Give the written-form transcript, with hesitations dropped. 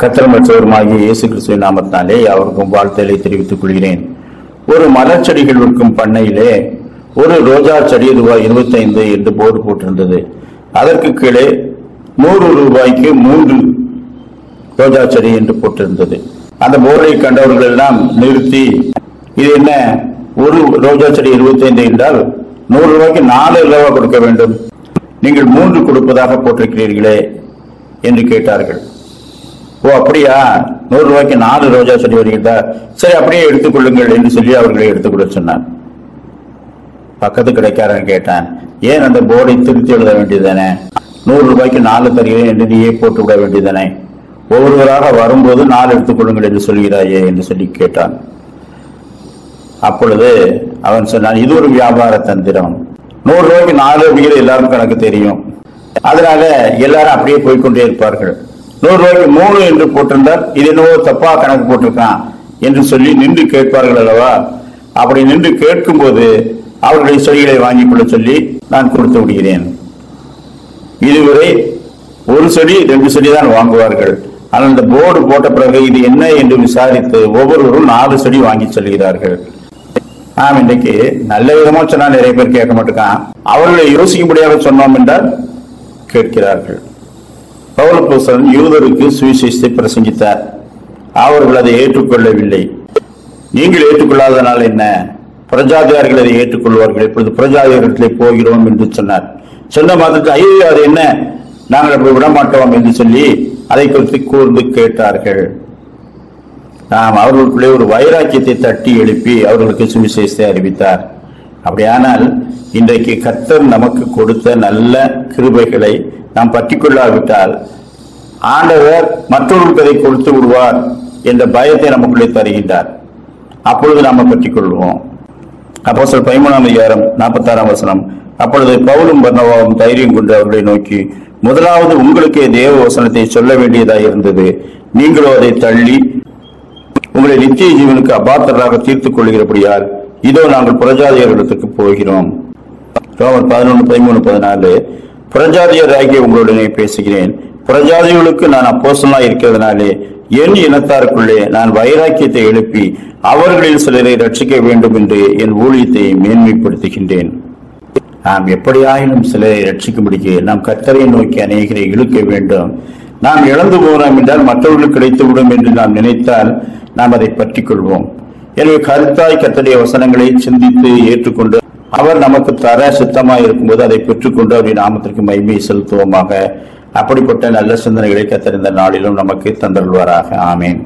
கர்த்தரும் இரட்சகருமாகிய இயேசு கிறிஸ்துவின் நாமத்தினாலே அவருக்கும் வாழ்த்துக்களை தெரிவித்துக் கொள்கிறேன். ஒரு மலர் செடிகள் விற்கும் பண்ணையிலே ஒரு ரோஜா செடி ரூபாய் 25 என்று போர்டு போட்டிருந்தது. அதற்கு கீழே 100 ரூபாய்க்கு 3 ரோஜா செடி என்று போட்டிருந்தது. அந்த போர்டை கண்டவர்கள் எல்லாம் நிறுத்தி, இது என்ன, ஒரு ரோஜா செடி 25 என்றால் 100 ரூபாய்க்கு 4 ரூபாய் கொடுக்க வேண்டும், நீங்கள் 3 கொடுப்பதாக போட்டிருக்கிறீர்களே என்று கேட்டார்கள். ஓ அப்படியா, 100 ரூபாய்க்கு 4 ரோஜா செடி வருகிறதா, சரி அப்படியே எடுத்துக்கொள்ளுங்கள் என்று சொல்லி அவர்களை எடுத்துக்கொள்ள சொன்னார். பக்கத்து கடைக்காரன் கேட்டான், ஏன் அந்த போர்டை திருத்தி எழுத வேண்டியதானே, 100 ரூபாய்க்கு 4 தருகிறேன் என்று நீயே போட்டு விட வேண்டியதானே, ஒவ்வொருவராக வரும்போது 4 எடுத்துக்கொள்ளுங்கள் என்று சொல்கிறாயே என்று சொல்லி கேட்டான். அப்பொழுது அவன் சொன்னான், இது ஒரு வியாபார தந்திரம், 100 ரூபாய்க்கு 4 அப்படிங்கிற எல்லாரும் கணக்கு தெரியும், அதனால எல்லாரும் அப்படியே போய்கொண்டே இருப்பார்கள். 100 ரூபாய்க்கு 3 என்று போட்டிருந்தால் இது என்னவோ தப்பா கணக்கு போட்டிருக்கான் என்று சொல்லி நின்று கேட்பார்கள் அல்லவா. அப்படி நின்று கேட்கும் போது அவர்களுடைய செடிகளை வாங்கிக் கொள்ள சொல்லி நான் கொடுத்து விடுகிறேன். இதுவரை ஒரு செடி 2 செடி தான் வாங்குவார்கள். ஆனால் இந்த போர்டு போட்ட பிறகு இது என்ன என்று விசாரித்து ஒவ்வொருவரும் 4 செடி வாங்கி செல்கிறார்கள். நாம் இன்றைக்கு நல்ல விதமா சொன்னா நிறைய பேர் கேட்க மாட்டேங்கான், அவர்களை யோசிக்கும்படியாக சொன்னோம் என்றால் கேட்கிறார்கள். பவுல் அப்போஸ்தலன் யூதருக்கு சுவிசேஷத்தை பிரசங்கித்தார். அவர்கள் அதை ஏற்றுக்கொள்ளவில்லை. நீங்கள் ஏற்றுக்கொள்ளாதனால் என்ன, பிரஜாதியார்கள் அதை ஏற்றுக்கொள்வார்கள், இப்பொழுது பிரஜாதியாரிடத்திலே போகிறோம் என்று சொன்னார். சொன்ன மாத்திரத்தில் ஐயோ அது என்ன, நாங்கள் அப்படி விடமாட்டோம் என்று சொல்லி அதை குறித்து கூர்ந்து கேட்டார்கள். நாம் அவர்களுக்குள்ளே ஒரு வைராக்கியத்தை தட்டி எழுப்பி அவர்களுக்கு சுவிசேஷத்தை அறிவித்தார். அப்படியானால் இன்றைக்கு கர்த்தர் நமக்கு கொடுத்த நல்ல கிருபைகளை நாம் பற்றிக்கொள்ளாவிட்டால் ஆண்டவர் மற்றவர்களுக்கு அதை கொடுத்து விடுவார் என்ற பயத்தை நமக்குள்ளே தருகின்றார். அப்பொழுது நாம் பற்றிக்கொள்வோம். அப்போஸ்தலர் 13:46 அப்பொழுது பவுலும் பர்னபாவும் தைரியம் கொண்டு அவர்களை நோக்கி, முதலாவது உங்களுக்கே தேவ வசனத்தை சொல்ல வேண்டியதாக இருந்தது, நீங்களோ அதை தள்ளி உங்களை நித்திய ஜீவனுக்கு அபாத்திரராக தீர்த்துக் கொள்கிறபடியால் இதோ நாங்கள் புறஜாதியர்களுக்கு போகிறோம். ரோமர் 11:13-14 புறஜாதியராகிய உங்களுடனே பேசுகிறேன், புறஜாதிகளுக்கு நான் அப்போஸ்தலனாய் இருக்கிறதுனாலே என் இனத்தாருக்குள்ளே நான் வைராக்கியத்தை எழுப்பி அவர்களில் சிலரை ரட்சிக்க வேண்டும் என்று என் ஊழியத்தை மேன்மைப்படுத்துகின்றேன். நாம் எப்படியாயினும் சிலரை ரட்சிக்கும்படிக்கு நாம் கர்த்தரை நோக்கி அநேகரை இழுக்க வேண்டும். நாம் இழந்து போகிறோம் என்றால் மற்றவர்களுக்கு கிடைத்துவிடும் என்று நாம் நினைத்தால் நாம் அதை பற்றிக் கொள்வோம். எனவே கருத்தாய் கர்த்தருடைய வசனங்களை சிந்தித்து ஏற்றுக்கொண்டு அவர் நமக்கு தர சித்தமாக இருக்கும்போது அதை பெற்றுக்கொண்டு அவருடைய நாமத்திற்கு மகிமையை செலுத்துவோமாக. அப்படிப்பட்ட நல்ல சிந்தனைகளை கர்த்தர் இந்த நாளிலும் நமக்கு தந்தருள்வாராக. ஆமேன்.